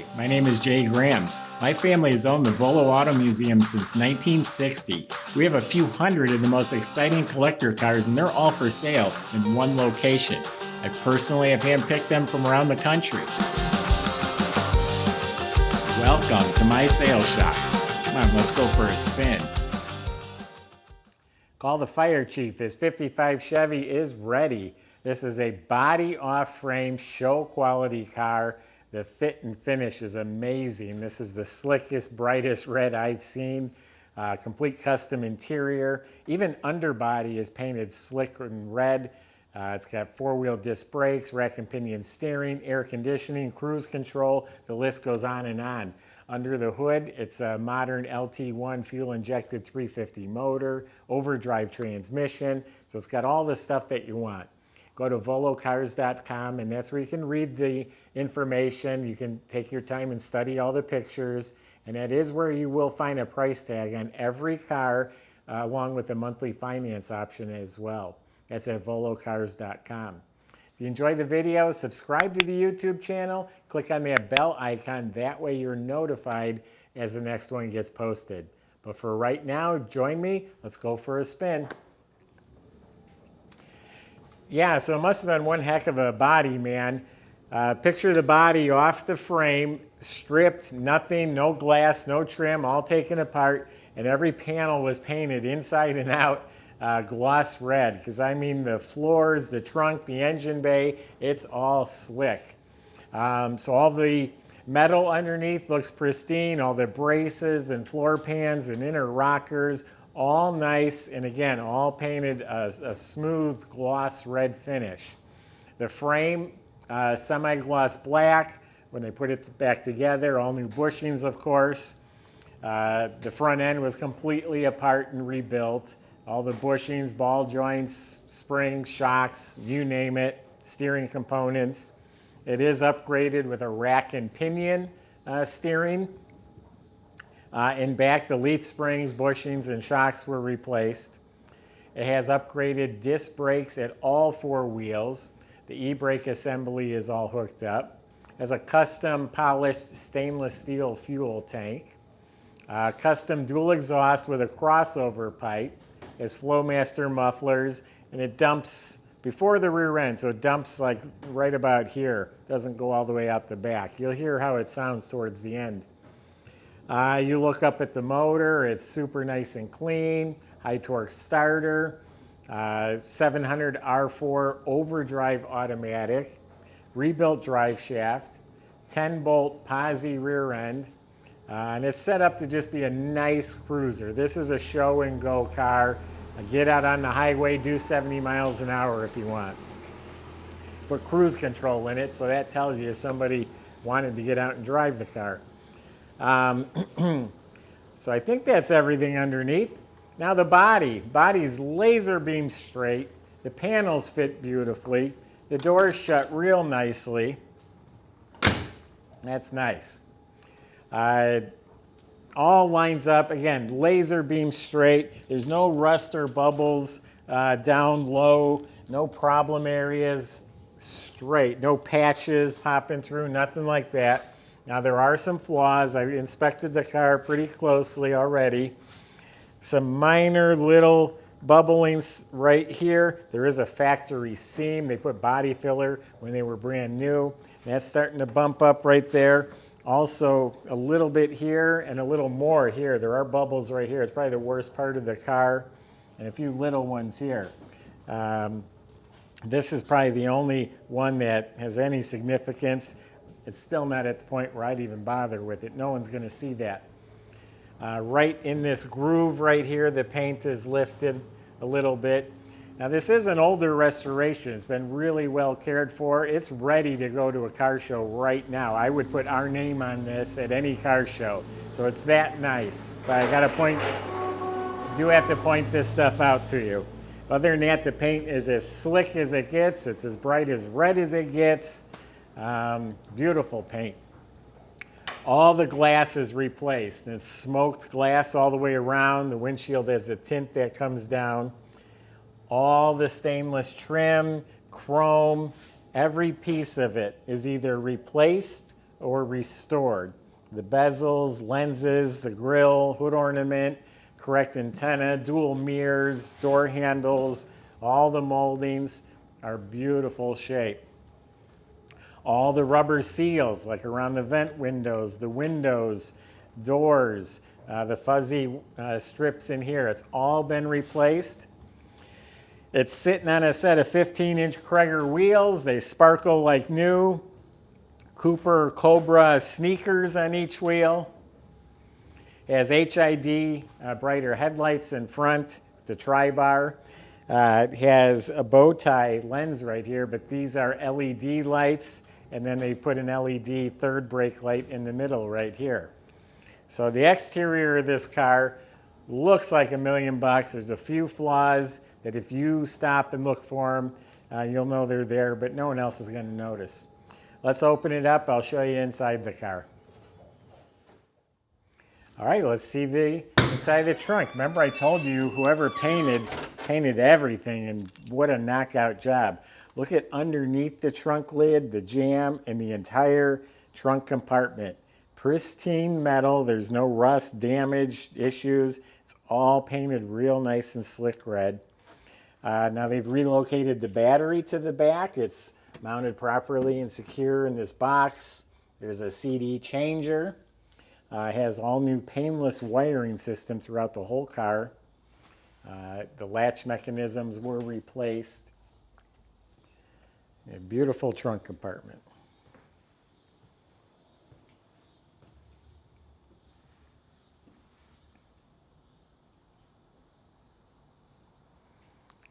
Hi, my name is Jay Grams. My family has owned the Volo Auto Museum since 1960. We have a few hundred of the most exciting collector cars, and they're all for sale in one location. I personally have handpicked them from around the country. Welcome to my sales shop. Come on, let's go for a spin. Call the fire chief. His 55 Chevy is ready. This is a body off frame show quality car. The fit and finish is amazing. This is the slickest, brightest red I've seen. Complete custom interior. Even underbody is painted slick and red. It's got four-wheel disc brakes, rack and pinion steering, air conditioning, cruise control. The list goes on and on. Under the hood, it's a modern LT1 fuel-injected 350 motor, overdrive transmission. So it's got all the stuff that you want. Go to volocars.com, and that's where you can read the information. You can take your time and study all the pictures, and that is where you will find a price tag on every car, along with a monthly finance option as well. That's at volocars.com. If you enjoyed the video, subscribe to the YouTube channel, click on that bell icon. That way you're notified as the next one gets posted. But for right now, join me. Let's go for a spin. Yeah, so it must have been one heck of a body, man. Picture the body off the frame, stripped, nothing, no glass, no trim, all taken apart, and every panel was painted inside and out gloss red. Because I mean the floors, the trunk, the engine bay, it's all slick. So all the metal underneath looks pristine, all the braces and floor pans and inner rockers, all nice, and again, all painted a smooth gloss red finish. The frame, semi-gloss black. When they put it back together, all new bushings, of course. The front end was completely apart and rebuilt. All the bushings, ball joints, springs, shocks, you name it, steering components. It is upgraded with a rack and pinion steering. In back, the leaf springs, bushings, and shocks were replaced. It has upgraded disc brakes at all four wheels. The e-brake assembly is all hooked up. It has a custom polished stainless steel fuel tank. Custom dual exhaust with a crossover pipe. It has Flowmaster mufflers, and it dumps before the rear end, so it dumps like right about here. Doesn't go all the way out the back. You'll hear how it sounds towards the end. You look up at the motor, it's super nice and clean, high torque starter, 700 R4 overdrive automatic, rebuilt drive shaft, 10-bolt posi rear end, and it's set up to just be a nice cruiser. This is a show and go car. Get out on the highway, do 70 miles an hour if you want. Put cruise control in it, so that tells you somebody wanted to get out and drive the car. So I think that's everything underneath. Now the body's laser beam straight. The panels fit beautifully. The doors shut real nicely. That's nice. All lines up, again, laser beam straight. There's no rust or bubbles down low, no problem areas, straight. No patches popping through, nothing like that. Now there are some flaws. I inspected the car pretty closely already. Some minor little bubblings right here. There is a factory seam. They put body filler when they were brand new. That's starting to bump up right there. Also a little bit here and a little more here. There are bubbles right here. It's probably the worst part of the car. And a few little ones here. This is probably the only one that has any significance. It's still not at the point where I'd even bother with it. No one's going to see that. Right in this groove right here, the paint is lifted a little bit. Now this is an older restoration. It's been really well cared for. It's ready to go to a car show right now. I would put our name on this at any car show. So it's that nice. But I do have to point this stuff out to you. Other than that, the paint is as slick as it gets. It's as bright as red as it gets. Beautiful paint. All the glass is replaced. It's smoked glass all the way around. The windshield has the tint that comes down. All the stainless trim, chrome, every piece of it is either replaced or restored. The bezels, lenses, the grille, hood ornament, correct antenna, dual mirrors, door handles, all the moldings are beautiful shape. All the rubber seals, like around the vent windows, the windows, doors, the fuzzy strips in here, it's all been replaced. It's sitting on a set of 15-inch Cragar wheels. They sparkle like new. Cooper Cobra sneakers on each wheel. It has HID brighter headlights in front, the tri-bar. It has a bow tie lens right here, but these are LED lights, and then they put an LED third brake light in the middle right here. So the exterior of this car looks like $1 million. There's a few flaws that if you stop and look for them, you'll know they're there, but no one else is going to notice. Let's open it up. I'll show you inside the car. All right, let's see the inside of the trunk. Remember I told you whoever painted everything, and what a knockout job. Look at underneath the trunk lid, the jamb, and the entire trunk compartment. Pristine metal. There's no rust, damage, issues. It's all painted real nice and slick red. Now they've relocated the battery to the back. It's mounted properly and secure in this box. There's a CD changer. It has all new Painless wiring system throughout the whole car. The latch mechanisms were replaced. A beautiful trunk compartment.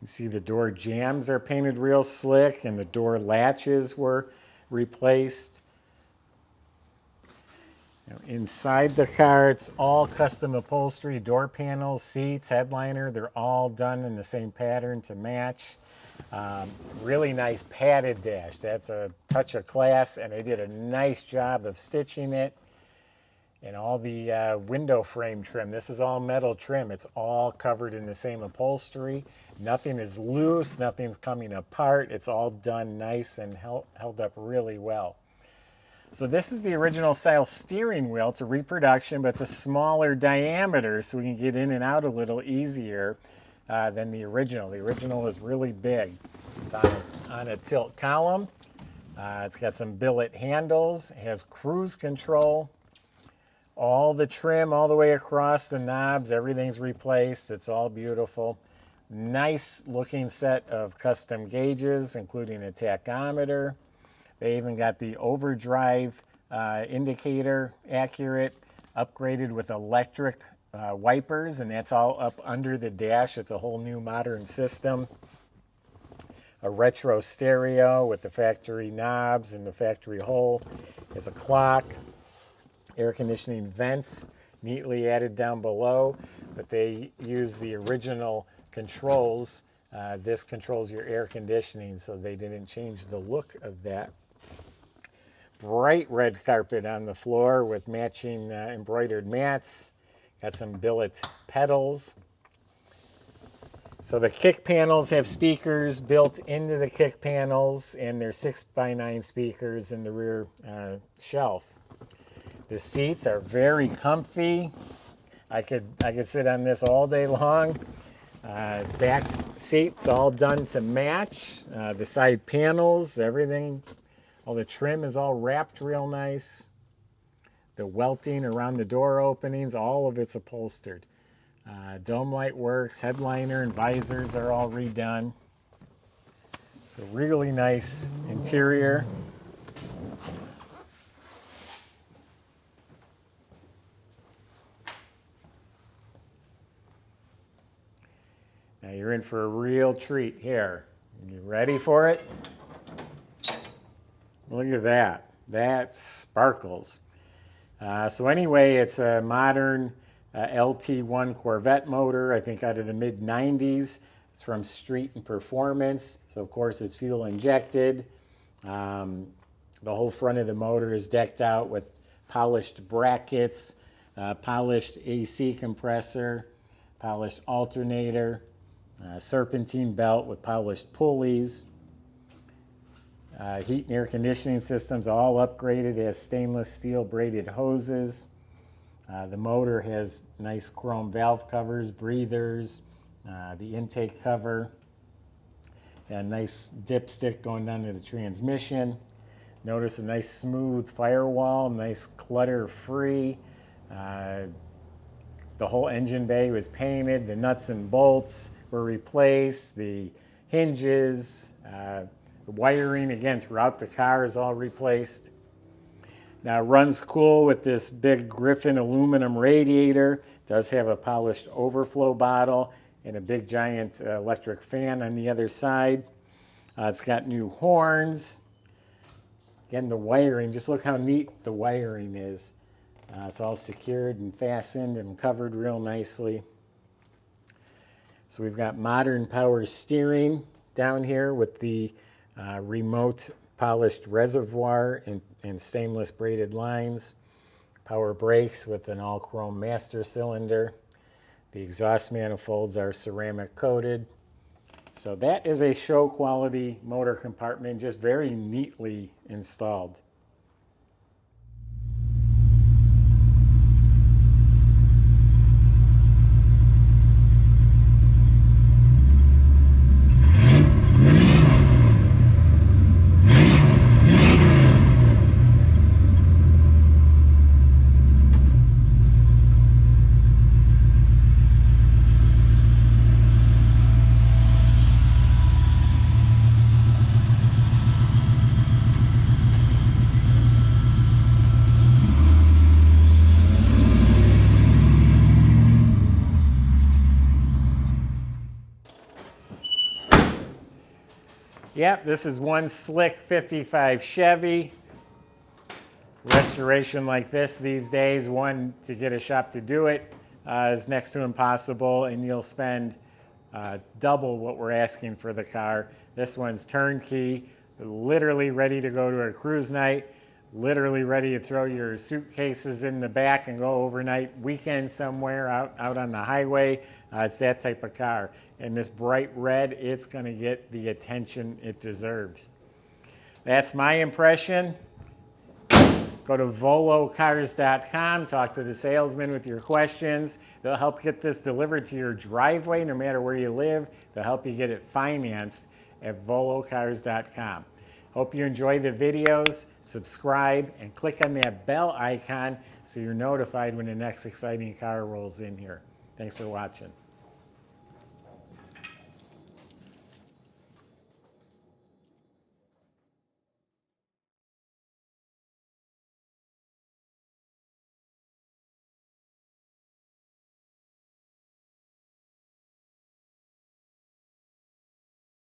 You see the door jambs are painted real slick, and the door latches were replaced. Now, inside the car, it's all custom upholstery, door panels, seats, headliner. They're all done in the same pattern to match. Really nice padded dash. That's a touch of class, and they did a nice job of stitching it. And all the window frame trim. This is all metal trim. It's all covered in the same upholstery. Nothing is loose. Nothing's coming apart. It's all done nice and held up really well. So this is the original style steering wheel. It's a reproduction, but it's a smaller diameter, so we can get in and out a little easier than the original. The original is really big. It's on a tilt column. It's got some billet handles. It has cruise control. All the trim all the way across the knobs, everything's replaced. It's all beautiful. Nice looking set of custom gauges, including a tachometer. They even got the overdrive indicator accurate, upgraded with electric wipers, and that's all up under the dash. It's a whole new modern system. A retro stereo with the factory knobs and the factory hole. There's a clock. Air conditioning vents neatly added down below, but they use the original controls. This controls your air conditioning, so they didn't change the look of that. Bright red carpet on the floor with matching embroidered mats. Got some billet pedals. So the kick panels have speakers built into the kick panels, and they're 6x9 speakers in the rear shelf. The seats are very comfy. I could sit on this all day long. Back seats all done to match. The side panels, everything, all the trim is all wrapped real nice. The welting around the door openings, all of it's upholstered. Dome light works, headliner and visors are all redone. So really nice interior. Now you're in for a real treat here. You ready for it? Look at that. That sparkles. So anyway, it's a modern LT1 Corvette motor, I think out of the mid-90s. It's from Street and Performance. So of course it's fuel injected. The whole front of the motor is decked out with polished brackets, polished AC compressor, polished alternator, serpentine belt with polished pulleys. Heat and air conditioning systems all upgraded. It has stainless steel braided hoses. The motor has nice chrome valve covers, breathers, the intake cover, and a nice dipstick going down to the transmission. Notice a nice smooth firewall, nice clutter-free. The whole engine bay was painted. The nuts and bolts were replaced. The hinges, the wiring, again, throughout the car is all replaced. Now it runs cool with this big Griffin aluminum radiator. It does have a polished overflow bottle and a big giant electric fan on the other side. It's got new horns. Again, the wiring, just look how neat the wiring is. It's all secured and fastened and covered real nicely. So we've got modern power steering down here with the remote polished reservoir and stainless braided lines. Power brakes with an all chrome master cylinder. The exhaust manifolds are ceramic coated. So that is a show quality motor compartment, just very neatly installed. Yep, this is one slick 55 Chevy. Restoration like this these days, one, to get a shop to do it is next to impossible, and you'll spend double what we're asking for the car. This one's turnkey, literally ready to go to a cruise night, literally ready to throw your suitcases in the back and go overnight weekend somewhere out on the highway. It's that type of car. And this bright red, it's going to get the attention it deserves. That's my impression. Go to volocars.com, talk to the salesman with your questions. They'll help get this delivered to your driveway no matter where you live. They'll help you get it financed at volocars.com. Hope you enjoy the videos. Subscribe and click on that bell icon so you're notified when the next exciting car rolls in here. Thanks for watching.